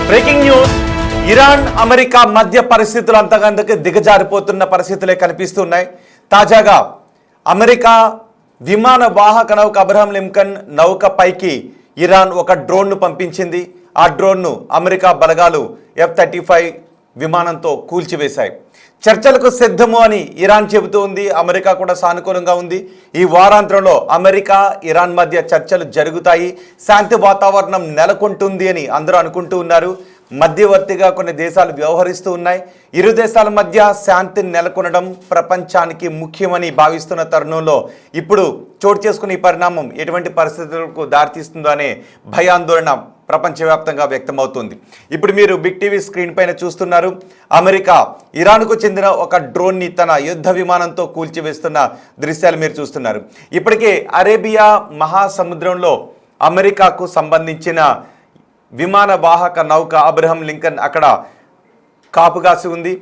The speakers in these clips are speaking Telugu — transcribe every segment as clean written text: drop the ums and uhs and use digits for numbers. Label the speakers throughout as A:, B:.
A: Breaking news. ఇరాన్ అమెరికా మధ్య పరిస్థితులు అంతకంతకు దిగజారిపోతున్న పరిస్థితులే కనిపిస్తున్నాయి. తాజాగా అమెరికా విమాన వాహక నౌక అబ్రహం లింకన్ నౌక పైకి ఇరాన్ ఒక డ్రోన్ను పంపించింది. ఆ డ్రోన్ను అమెరికా బలగాలు F-35 విమానంతో కూల్చివేశాయి. చర్చలకు సిద్ధము అని ఇరాన్ చెబుతూ ఉంది. అమెరికా కూడా సానుకూలంగా ఉంది. ఈ వారాంతంలో అమెరికా ఇరాన్ మధ్య చర్చలు జరుగుతాయి, శాంతి వాతావరణం నెలకొంటుంది అని అందరూ అనుకుంటూ ఉన్నారు. మధ్యవర్తిగా కొన్ని దేశాలు వ్యవహరిస్తూ ఉన్నాయి. ఇరు దేశాల మధ్య శాంతి నెలకొనడం ప్రపంచానికి ముఖ్యమని భావిస్తున్న తరుణంలో ఇప్పుడు చోటు చేసుకున్న ఈ పరిణామం ఎటువంటి పరిస్థితులకు దారితీస్తుందో అనే భయాందోళన ప్రపంచవ్యాప్తంగా వ్యక్తమవుతుంది. ఇప్పుడు మీరు బిగ్ టీవీ స్క్రీన్ పైన చూస్తున్నారు. అమెరికా ఇరాన్కు చెందిన ఒక డ్రోన్ని తన యుద్ధ విమానంతో కూల్చివేస్తున్న దృశ్యాలు మీరు చూస్తున్నారు. ఇప్పటికే అరేబియా మహాసముద్రంలో అమెరికాకు సంబంధించిన విమాన వాహక నౌక అబ్రహం లింకన్ అక్కడ కాపుగాసి ఉంది.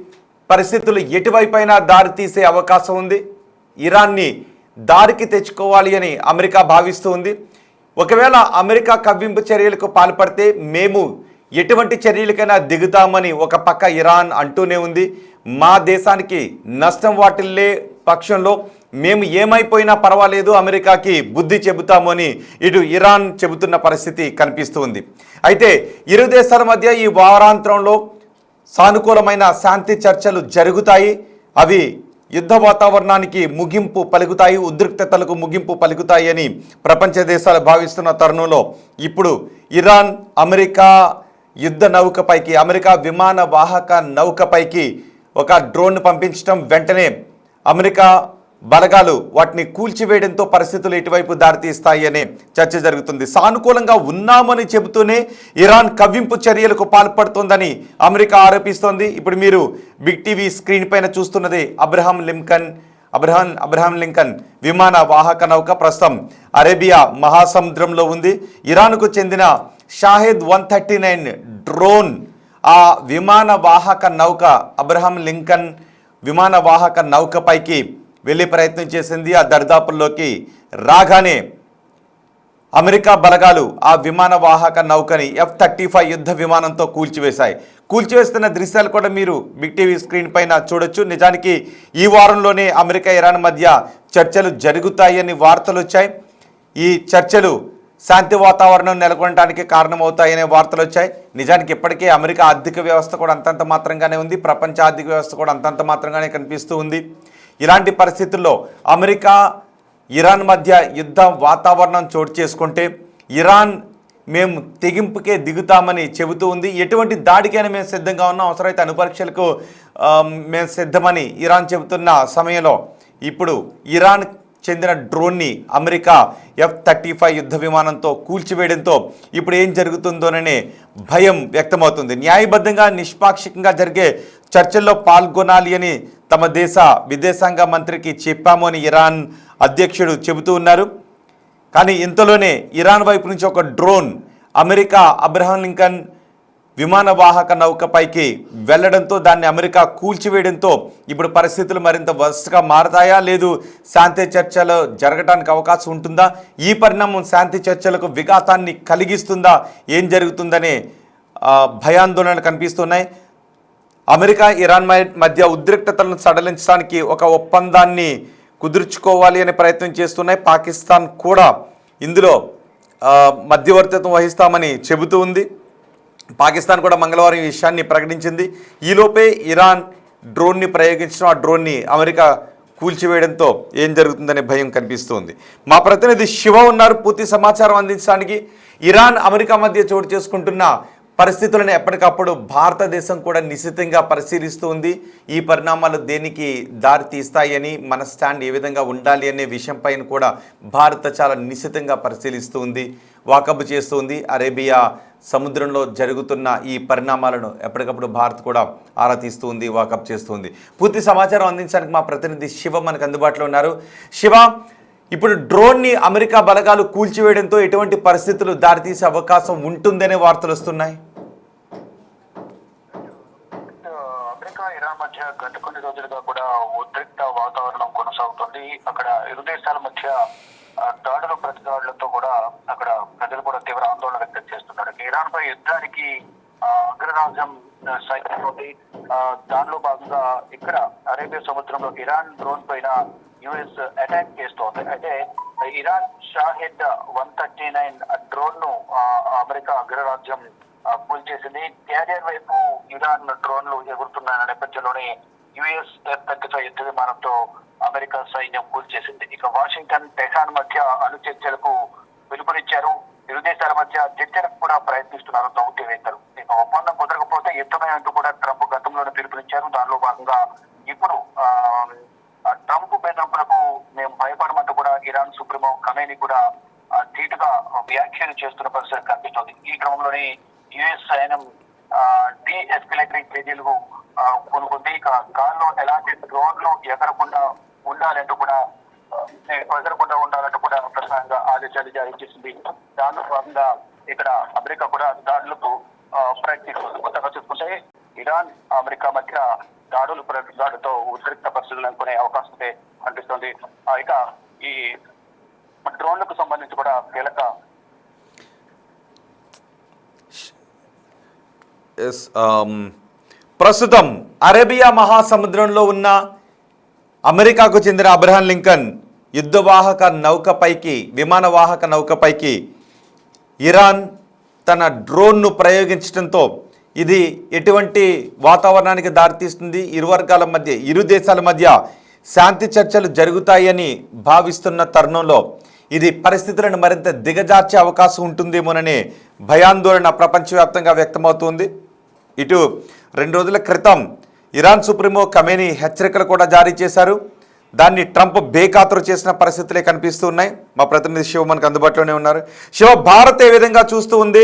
A: పరిస్థితులు ఎటువైపైనా దారి తీసే అవకాశం ఉంది. ఇరాన్ని దారికి తెచ్చుకోవాలి అని అమెరికా భావిస్తూ ఉంది. ఒకవేళ అమెరికా కవ్వింపు చర్యలకు పాల్పడితే మేము ఎటువంటి చర్యలకైనా దిగుతామని ఒక పక్క ఇరాన్ అంటూనే ఉంది. మా దేశానికి నష్టం వాటిల్లే పక్షంలో మేము ఏమైపోయినా పర్వాలేదు, అమెరికాకి బుద్ధి చెబుతాము అని ఇటు ఇరాన్ చెబుతున్న పరిస్థితి కనిపిస్తూ ఉంది. అయితే ఇరు దేశాల మధ్య ఈ వారాంతంలో సానుకూలమైన శాంతి చర్చలు జరుగుతాయి. అవి యుద్ధ వాతావరణానికి ముగింపు పలుకుతాయి, ఉద్రిక్తతలకు ముగింపు పలుకుతాయి అని ప్రపంచ దేశాలు భావిస్తున్న తరుణంలో ఇప్పుడు ఇరాన్ అమెరికా యుద్ధ నౌకపైకి, అమెరికా విమాన వాహక నౌకపైకి ఒక డ్రోన్ పంపించడం, వెంటనే అమెరికా బలగాలు వాటిని కూల్చివేయడంతో పరిస్థితులు ఇటువైపు దారితీస్తాయి అనే చర్చ జరుగుతుంది. సానుకూలంగా ఉన్నామని చెబుతూనే ఇరాన్ కవ్వింపు చర్యలకు పాల్పడుతోందని అమెరికా ఆరోపిస్తోంది. ఇప్పుడు మీరు బిగ్ టీవీ స్క్రీన్ పైన చూస్తున్నది అబ్రహం లింకన్ విమాన వాహక నౌక ప్రస్తుతం అరేబియా మహాసముద్రంలో ఉంది. ఇరాన్కు చెందిన షాహెద్ 139 డ్రోన్ ఆ విమాన వాహక నౌక అబ్రహం లింకన్ విమాన వాహక నౌకపైకి వెళ్ళే ప్రయత్నం చేసింది. ఆ దరిదాపుల్లోకి రాగానే అమెరికా బలగాలు ఆ విమాన వాహక నౌకని F-35 యుద్ధ విమానంతో కూల్చివేశాయి. కూల్చివేస్తున్న దృశ్యాలు కూడా మీరు బిగ్ టీవీ స్క్రీన్ పైన చూడొచ్చు. నిజానికి ఈ వారంలోనే అమెరికా ఇరాన్ మధ్య చర్చలు జరుగుతాయని వార్తలు వచ్చాయి. ఈ చర్చలు శాంతి వాతావరణం నెలకొనడానికి కారణమవుతాయనే వార్తలు వచ్చాయి. నిజానికి ఇప్పటికే అమెరికా ఆర్థిక వ్యవస్థ కూడా అంతంత మాత్రంగానే ఉంది, ప్రపంచ ఆర్థిక వ్యవస్థ కూడా అంతంత మాత్రంగానే కనిపిస్తూ ఉంది. ఇలాంటి పరిస్థితుల్లో అమెరికా ఇరాన్ మధ్య యుద్ధ వాతావరణం చోటు చేసుకుంటే ఇరాన్ మేము తెగింపుకే దిగుతామని చెబుతూ ఉంది. ఎటువంటి దాడికైనా మేము సిద్ధంగా ఉన్నాం, అవసరమైతే అణుపరీక్షలకు మేము సిద్ధమని ఇరాన్ చెబుతున్న సమయంలో ఇప్పుడు ఇరాన్ చెందిన డ్రోన్ని అమెరికా F-35 యుద్ధ విమానంతో కూల్చివేయడంతో ఇప్పుడు ఏం జరుగుతుందోననే భయం వ్యక్తమవుతుంది. న్యాయబద్ధంగా నిష్పాక్షికంగా జరిగే చర్చల్లో పాల్గొనాలి అని తమ దేశ విదేశాంగ మంత్రికి చెప్పాము అని ఇరాన్ అధ్యక్షుడు చెబుతూ ఉన్నారు. కానీ ఇంతలోనే ఇరాన్ వైపు నుంచి ఒక డ్రోన్ అమెరికా అబ్రహం లింకన్ విమాన వాహక నౌకపైకి వెళ్లడంతో దాన్ని అమెరికా కూల్చివేయడంతో ఇప్పుడు పరిస్థితులు మరింత వరుసగా మారతాయా, లేదు శాంతి చర్చలు జరగడానికి అవకాశం ఉంటుందా, ఈ పరిణామం శాంతి చర్చలకు విఘాతాన్ని కలిగిస్తుందా, ఏం జరుగుతుందనే భయాందోళనలు కనిపిస్తున్నాయి. అమెరికా ఇరాన్ మధ్య ఉద్రిక్తతలను సడలించడానికి ఒక ఒప్పందాన్ని కుదుర్చుకోవాలి అనే ప్రయత్నం చేస్తున్నాయి. పాకిస్తాన్ కూడా ఇందులో మధ్యవర్తిత్వం వహిస్తామని చెబుతూ ఉంది. పాకిస్తాన్ కూడా మంగళవారం ఈ విషయాన్ని ప్రకటించింది. ఈలోపే ఇరాన్ డ్రోన్ని ప్రయోగించడం, ఆ డ్రోన్ని అమెరికా కూల్చివేయడంతో ఏం జరుగుతుందనే భయం కనిపిస్తుంది. మా ప్రతినిధి శివ ఉన్నారు పూర్తి సమాచారం అందించడానికి. ఇరాన్ అమెరికా మధ్య చోటు చేసుకుంటున్న పరిస్థితులను ఎప్పటికప్పుడు భారతదేశం కూడా నిశితంగా పరిశీలిస్తూ ఉంది. ఈ పరిణామాలు దేనికి దారి తీస్తాయని, మన స్టాండ్ ఏ విధంగా ఉండాలి అనే విషయంపైన కూడా భారత్ చాలా నిశితంగా పరిశీలిస్తూ ఉంది, వాకబు చేస్తూ ఉంది. అరేబియా సముద్రంలో జరుగుతున్న ఈ పరిణామాలను ఎప్పటికప్పుడు భారత్ కూడా ఆరా తీస్తూ ఉంది, వాకప్ చేస్తుంది. పూర్తి సమాచారం అందించడానికి మా ప్రతినిధి శివ మనకు అందుబాటులో ఉన్నారు. శివ, ఇప్పుడు డ్రోన్ని అమెరికా బలగాలు కూల్చివేయడంతో ఎటువంటి పరిస్థితులు దారితీసే అవకాశం ఉంటుందనే వార్తలు వస్తున్నాయి.
B: అమెరికా ఇరాన్ మధ్య గత కొన్ని రోజులుగా కూడా ఉద్రిక్త వాతావరణం కొనసాగుతుంది. అక్కడ ఇరు దేశాల మధ్య దాడులు ప్రతిదాడులతో కూడా అక్కడ ప్రజలు కూడా తీవ్ర ఆందోళన వ్యక్తం చేస్తున్నారు. ఇరాన్ పై యుద్ధానికి అగ్రరాజ్యం సైన్యం ఉంది. దానిలో భాగంగా ఇక్కడ అరేబియా సముద్రంలో ఇరాన్ డ్రోన్ పైన యుఎస్ అటాక్ చేస్తోంది. అయితే ఇరాన్ షాహెడ్ 139 డ్రోన్ ను అమెరికా అగ్రరాజ్యం కూల్చేసింది. క్యారియర్ వైపు ఇరాన్ డ్రోన్లు ఎగురుతున్న నేపథ్యంలోనే యుఎస్ F-35 యుద్ధ విమానంతో అమెరికా సైన్యం కూల్చేసింది. ఇక వాషింగ్టన్ టెహరాన్ మధ్య అణు చర్చలకు పిలుపునిచ్చారు. ఇరు దేశాల మధ్య చర్చలకు కూడా ప్రయత్నిస్తున్నారు దౌత్యవేత్తలు. ఇక ఒప్పందం కుదరకపోతే యుద్ధమే అంటూ కూడా ట్రంప్ గతంలోనే పిలుపునిచ్చారు. దానిలో భాగంగా ఇప్పుడు ట్రంప్ బెదిరింపులకు మేము భయపడమంటూ కూడా ఇరాన్ సుప్రీమో ఖమేనీ కూడా ధీటుగా వ్యాఖ్యలు చేస్తున్న పరిస్థితి కనిపిస్తోంది. ఈ క్రమంలోనే యుఎస్ సైన్యం డి ఎస్కలేటరీ చర్యలకు కొనుక్కుంది. ఇక గాల్లో ఎలాంటి డ్రోన్లు ఎగరకుండా ఉండాలంటూ కూడా ప్రధానంగా ఆదేశాలు జారీ చేసింది. దానిలో భాగంగా ఇక్కడ అమెరికా కూడా దాడులకు ప్రయత్నిస్తుంది. కొత్తగా చూసుకుంటే ఇరాన్ అమెరికా మధ్య దాడులతో ఉద్రిక్త పరిస్థితులు అనుకునే అవకాశం అయితే కనిపిస్తుంది. ఇక ఈ డ్రోన్లకు సంబంధించి కూడా కీలక
A: ప్రస్తుతం అరేబియా మహాసముద్రంలో ఉన్న అమెరికాకు చెందిన అబ్రహాం లింకన్ యుద్ధవాహక నౌకపైకి విమానవాహక నౌకపైకి ఇరాన్ తన డ్రోన్ను ప్రయోగించడంతో ఇది ఎటువంటి వాతావరణానికి దారితీస్తుంది, ఇరు దేశాల మధ్య శాంతి చర్చలు జరుగుతాయని భావిస్తున్న తరుణంలో ఇది పరిస్థితులను మరింత దిగజార్చే అవకాశం ఉంటుందేమోననే భయాందోళన ప్రపంచవ్యాప్తంగా వ్యక్తమవుతుంది. ఇటు 2 రోజుల క్రితం ఇరాన్ సుప్రీమో ఖమేనీ హెచ్చరికలు కూడా జారీ చేశారు. దాన్ని ట్రంప్ బేఖాతరు చేసిన పరిస్థితులే కనిపిస్తూ ఉన్నాయి. మా ప్రతినిధి శివ మనకు అందుబాటులోనే ఉన్నారు. శివ, భారత్ ఏ విధంగా చూస్తూ ఉంది,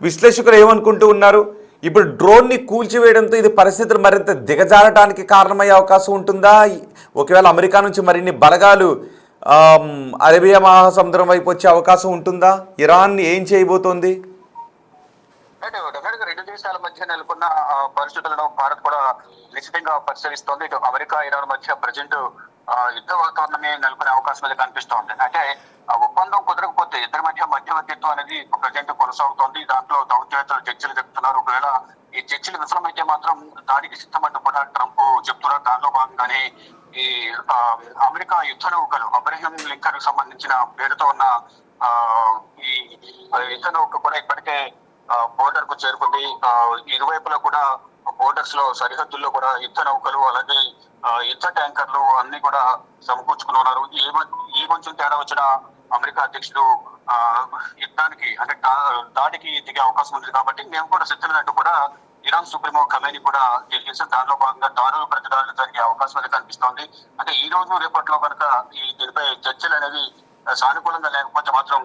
A: విశ్లేషకులు ఏమనుకుంటూ ఉన్నారు? ఇప్పుడు డ్రోన్ని కూల్చివేయడంతో ఇది పరిస్థితులు మరింత దిగజారడానికి కారణమయ్యే అవకాశం ఉంటుందా? ఒకవేళ అమెరికా నుంచి మరిన్ని బలగాలు అరేబియా మహాసముద్రం వైపు వచ్చే అవకాశం ఉంటుందా? ఇరాన్ ఏం చేయబోతోంది?
B: రెండు దేశాల మధ్య నెలకొన్న పరిస్థితులను భారత్ కూడా నిశ్చితంగా పరిశీలిస్తోంది. ఇటు అమెరికా ఇరాన్ మధ్య ప్రజెంట్ యుద్ధ వాతావరణమే నెలకొనే అవకాశం అయితే కనిపిస్తోంది. అంటే ఒప్పందం కుదరకపోతే ఇద్దరి మధ్య మధ్యవర్తిత్వం అనేది ప్రజెంట్ కొనసాగుతోంది. దాంట్లో దౌత్యవేత్తలు చర్చలు చెప్తున్నారు. ఒకవేళ ఈ చర్చలు విఫలమైతే మాత్రం దాడికి సిద్ధమంటూ కూడా ట్రంప్ చెప్తున్నారు. దానిలో భాగంగానే ఈ అమెరికా యుద్ధ నౌకలు అబ్రహం లింకన్ సంబంధించిన పేరుతో ఉన్న ఈ యుద్ధ నౌక కూడా ఇప్పటికే బోర్డర్ కు చేరుకుంది. ఇరువైపులా కూడా బోర్డర్స్ లో సరిహద్దుల్లో కూడా యుద్ధ నౌకలు అలాగే యుద్ధ ట్యాంకర్లు అన్ని కూడా సమకూర్చుకుని ఉన్నారు. ఈ కొంచెం తేడా వచ్చిన అమెరికా అధ్యక్షుడు యుద్ధానికి అంటే దాడికి దిగే అవకాశం ఉంది. కాబట్టి మేము కూడా సిద్ధమైనట్టు కూడా ఇరాన్ సుప్రీమో ఖమేనీ కూడా తెలియజేసి దానిలో భాగంగా దాడులు ప్రతిదాడులు జరిగే అవకాశం అయితే కనిపిస్తోంది. అంటే ఈ రోజు రేపట్లో కనుక దీనిపై చర్చలు అనేది సానుకూలంగా లేకపోతే మాత్రం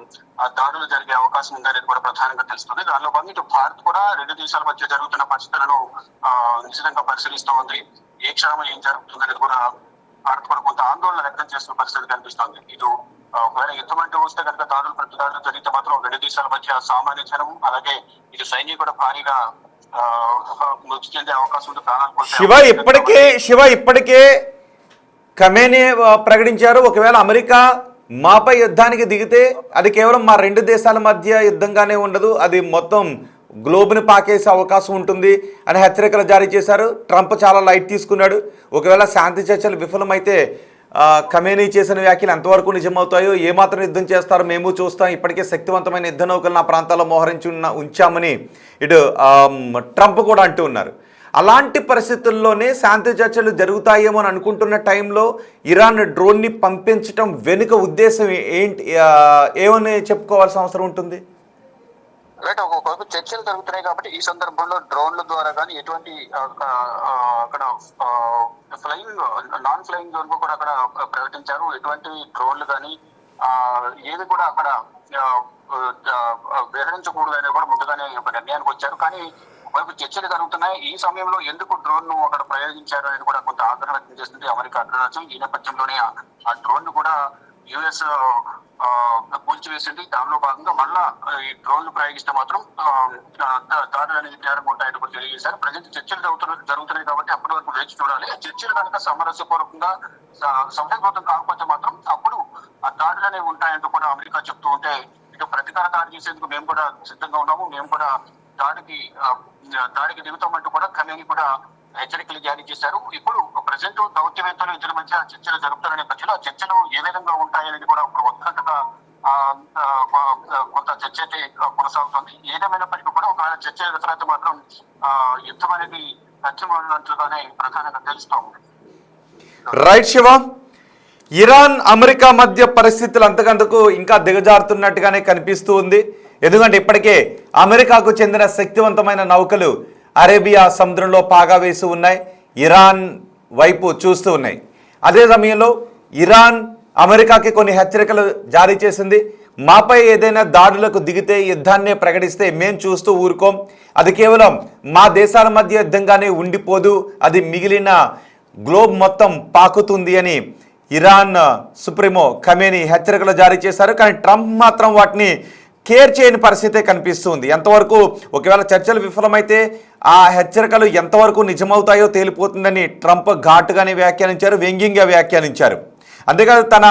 B: దాడులు జరిగే అవకాశం ఉందనేది కూడా ప్రధానంగా తెలుస్తుంది. దానిలో భాగంగా ఇటు భారత్ కూడా రెండు దేశాల మధ్య జరుగుతున్న పరిస్థితులను నిశ్చితంగా పరిశీలిస్తూ ఉంది. ఏ క్షణం ఏం జరుగుతుందనేది కూడా భారత్ కూడా కొంత ఆందోళన వ్యక్తం చేస్తున్న పరిస్థితి కనిపిస్తోంది. ఇటు ఒకవేళ యుద్ధం అంటూ వస్తే కనుక దాడులు ప్రతిదాడులు జరిగితే మాత్రం రెండు దేశాల మధ్య సామాన్య జనం అలాగే ఇటు సైన్యం కూడా భారీగా మృతి చెందే అవకాశం ఉంది. ప్రాణాలు
A: శివ ఇప్పటికే ఖమేనీ ప్రకటించారు, ఒకవేళ అమెరికా మాపై యుద్ధానికి దిగితే అది కేవలం మా రెండు దేశాల మధ్య యుద్ధంగానే ఉండదు, అది మొత్తం గ్లోబ్ని పాకేసే అవకాశం ఉంటుంది అని హెచ్చరికలు జారీ చేశారు. ట్రంప్ చాలా లైట్ తీసుకున్నాడు. ఒకవేళ శాంతి చర్చలు విఫలమైతే ఖమేనీ చేసిన వ్యాఖ్యలు ఎంతవరకు నిజమవుతాయో, ఏమాత్రం యుద్ధం చేస్తారో మేము చూస్తాం, ఇప్పటికే శక్తివంతమైన యుద్ధ నౌకలు నా ప్రాంతాల్లో మోహరించి ఉంచామని ఇటు ట్రంప్ కూడా అంటూ ఉన్నారు. అలాంటి పరిస్థితుల్లోనే శాంతి చర్చలు జరుగుతాయేమో అని అనుకుంటున్న టైంలో ఇరాన్ డ్రోన్ని పంపించడం వెనుక ఉద్దేశం ఏంటి, ఏమని చెప్పుకోవాల్సిన అవసరం ఉంటుంది?
B: రైట్, ఒకవైపు చర్చలు జరుగుతున్నాయి కాబట్టి ఈ సందర్భంలో డ్రోన్ల ద్వారా కానీ ఎటువంటి అక్కడ ఫ్లయింగ్ నాన్ ఫ్లయింగ్ జోన్ కూడా అక్కడ ప్రకటించారు. ఎటువంటి డ్రోన్లు కానీ ఏది కూడా అక్కడ విహరించకూడదు అనేది కూడా ముందుగానే ఒక నిర్ణయానికి వచ్చారు. కానీ వైపు చర్చలు జరుగుతున్నాయి. ఈ సమయంలో ఎందుకు డ్రోన్ ను అక్కడ ప్రయోగించారు అనేది కూడా కొంత ఆగ్రహం వ్యక్తం చేస్తుంది అమెరికా అగ్రరాజ్యం. ఈ నేపథ్యంలోనే ఆ డ్రోన్ ను కూడా యుఎస్ కూల్చివేసింది. దానిలో భాగంగా మళ్ళా ఈ డ్రోన్లు ప్రయోగిస్తే మాత్రం దాడులు అనేది నేరంగా ఉంటాయని కూడా తెలియజేశారు. ప్రజెంట్ చర్చలు జరుగుతున్నాయి కాబట్టి అప్పటి వరకు వేచి చూడాలి. చర్చలు కనుక సామరస్యపూర్వకంగా సఫలీకృతం కాకపోతే మాత్రం అప్పుడు ఆ దాడులు అనేవి ఉంటాయంటూ కూడా అమెరికా చెప్తూ ఉంటే ఇక ప్రతీకార దాడి చేసేందుకు మేము కూడా సిద్ధంగా ఉన్నాము, మేము కూడా దాడికి దిగుతామంటూ కూడా ఖమేని కూడా హెచ్చరికలు జారీ చేశారు. ఇప్పుడు ప్రజెంట్ దౌత్యవేత్తలు ఇద్దరి మధ్య చర్చలు జరుపుతున్న నేపథ్యంలో ఆ చర్చలు ఏ విధంగా ఉంటాయనేది కూడా ఒక ఉత్కంఠగా కొంత చర్చ అయితే కొనసాగుతుంది. ఏదేమైనప్పటికీ కూడా ఒకవేళ చర్చ తర్వాత మాత్రం యుద్ధం అనేది ఖచ్చితంగానే ప్రధానంగా తెలుస్తూ ఉంది.
A: రైట్ శివ, ఇరాన్ అమెరికా మధ్య పరిస్థితులు అంతకంతకు ఇంకా దిగజారుతున్నట్టుగానే కనిపిస్తూ ఉంది. ఎందుకంటే ఇప్పటికే అమెరికాకు చెందిన శక్తివంతమైన నౌకలు అరేబియా సముద్రంలో పాగా వేసి ఉన్నాయి, ఇరాన్ వైపు చూస్తూ ఉన్నాయి. అదే సమయంలో ఇరాన్ అమెరికాకి కొన్ని హెచ్చరికలు జారీ చేసింది. మాపై ఏదైనా దాడులకు దిగితే యుద్ధాన్నే ప్రకటిస్తే మేం చూస్తూ ఊరుకోం, అది కేవలం మా దేశాల మధ్య యుద్ధంగానే ఉండిపోదు, అది మిగిలిన గ్లోబ్ మొత్తం పాకుతుంది అని ఇరాన్ సుప్రీమో ఖమేని హెచ్చరికలు జారీ చేశారు. కానీ ట్రంప్ మాత్రం వాటిని కేర్ చేయని పరిస్థితే కనిపిస్తుంది. ఎంతవరకు ఒకవేళ చర్చలు విఫలమైతే ఆ హెచ్చరికలు ఎంతవరకు నిజమవుతాయో తేలిపోతుందని ట్రంప్ ఘాటుగానే వ్యాఖ్యానించారు, వ్యంగ్యంగా వ్యాఖ్యానించారు. అంతేకాదు తన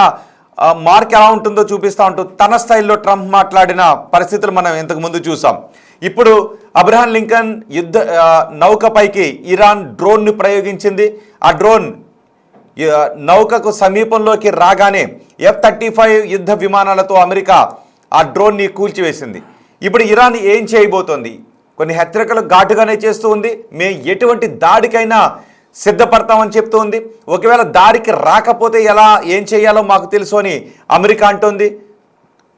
A: మార్క్ ఎలా ఉంటుందో చూపిస్తూ ఉంటూ తన స్టైల్లో ట్రంప్ మాట్లాడిన పరిస్థితులు మనం ఇంతకుముందు చూసాం. ఇప్పుడు అబ్రహాం లింకన్ యుద్ధ నౌకపైకి ఇరాన్ డ్రోన్ను ప్రయోగించింది. ఆ డ్రోన్ నౌకకు సమీపంలోకి రాగానే F-35 యుద్ధ విమానాలతో అమెరికా ఆ డ్రోన్ని కూల్చివేసింది. ఇప్పుడు ఇరాన్ ఏం చేయబోతోంది? కొన్ని హెచ్చరికలు ఘాటుగానే చేస్తూ ఉంది. మేము ఎటువంటి దాడికైనా సిద్ధపడతామని చెప్తూ ఉంది. ఒకవేళ దాడికి రాకపోతే ఏం చేయాలో మాకు తెలుసు అని అమెరికా అంటోంది.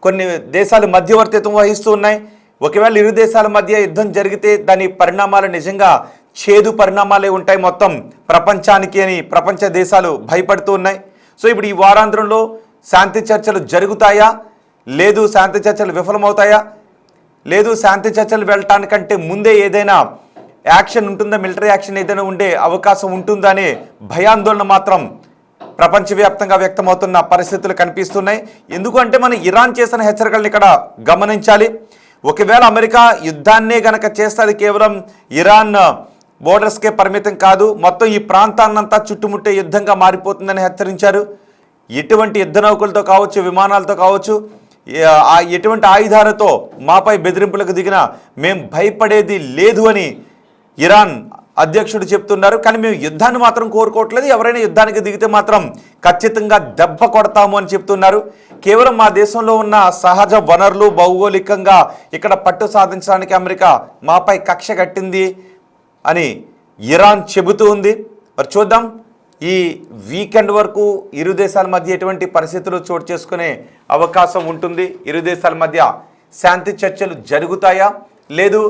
A: కొన్ని దేశాలు మధ్యవర్తిత్వం వహిస్తూ ఉన్నాయి. ఒకవేళ ఇరు దేశాల మధ్య యుద్ధం జరిగితే దాని పరిణామాలు నిజంగా చేదు పరిణామాలే ఉంటాయి మొత్తం ప్రపంచానికి అని ప్రపంచ దేశాలు భయపడుతూ ఉన్నాయి. సో ఇప్పుడు ఈ వారాంతరంలో శాంతి చర్చలు జరుగుతాయా, లేదు శాంతి చర్చలు విఫలమవుతాయా, లేదు శాంతి చర్చలు వెళ్ళటానికంటే ముందే ఏదైనా యాక్షన్ ఉంటుందా, మిలిటరీ యాక్షన్ ఏదైనా ఉండే అవకాశం ఉంటుందా అనే భయాందోళన మాత్రం ప్రపంచవ్యాప్తంగా వ్యక్తమవుతున్న పరిస్థితులు కనిపిస్తున్నాయి. ఎందుకంటే మనం ఇరాన్ చేసిన హెచ్చరికలను ఇక్కడ గమనించాలి. ఒకవేళ అమెరికా యుద్ధాన్నే గనక చేస్తే అది కేవలం ఇరాన్ బోర్డర్స్కే పరిమితం కాదు, మొత్తం ఈ ప్రాంతాన్నంతా చుట్టుముట్టే యుద్ధంగా మారిపోతుందని హెచ్చరించారు. ఎటువంటి యుద్ధ నౌకలతో కావచ్చు, విమానాలతో కావచ్చు, ఎటువంటి ఆయుధాలతో మాపై బెదిరింపులకు దిగినా మేం భయపడేది లేదు అని ఇరాన్ అధ్యక్షుడు చెప్తున్నారు. కానీ మేము యుద్ధాన్ని మాత్రం కోరుకోవట్లేదు, ఎవరైనా యుద్ధానికి దిగితే మాత్రం ఖచ్చితంగా దెబ్బ కొడతాము అని చెప్తున్నారు. కేవలం మా దేశంలో ఉన్న సహజ వనరులు భౌగోళికంగా ఇక్కడ పట్టు సాధించడానికి అమెరికా మాపై కక్ష కట్టింది అని ఇరాన్ చెబుతూ ఉంది. మరి చూద్దాం ఈ వీకెండ్ వరకు ఇరు దేశాల మధ్య ఎటువంటి పరిస్థితులు చోటు చేసుకునే అవకాశం ఉంటుంది. ఇరు దేశాల మధ్య శాంతి చర్చలు జరుగుతాయా, లేదు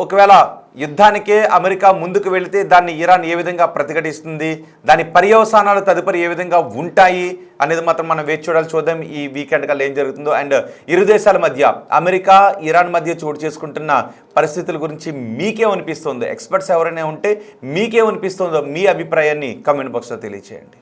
A: ఒకవేళ యుద్ధానికే అమెరికా ముందుకు వెళితే దాన్ని ఇరాన్ ఏ విధంగా ప్రతిఘటిస్తుంది, దాని పర్యవసానాలు తదుపరి ఏ విధంగా ఉంటాయి అనేది మాత్రం మనం వేచి చూడాలి. చూద్దాం ఈ వీకెండ్ కల్లా ఏం జరుగుతుందో. అండ్ ఇరు దేశాల మధ్య అమెరికా ఇరాన్ మధ్య చోటు చేసుకుంటున్న పరిస్థితుల గురించి మీకేమనిపిస్తుందో, ఎక్స్పర్ట్స్ ఎవరైనా ఉంటే మీకేమనిపిస్తుందో మీ అభిప్రాయాన్ని కామెంట్ బాక్స్లో తెలియచేయండి.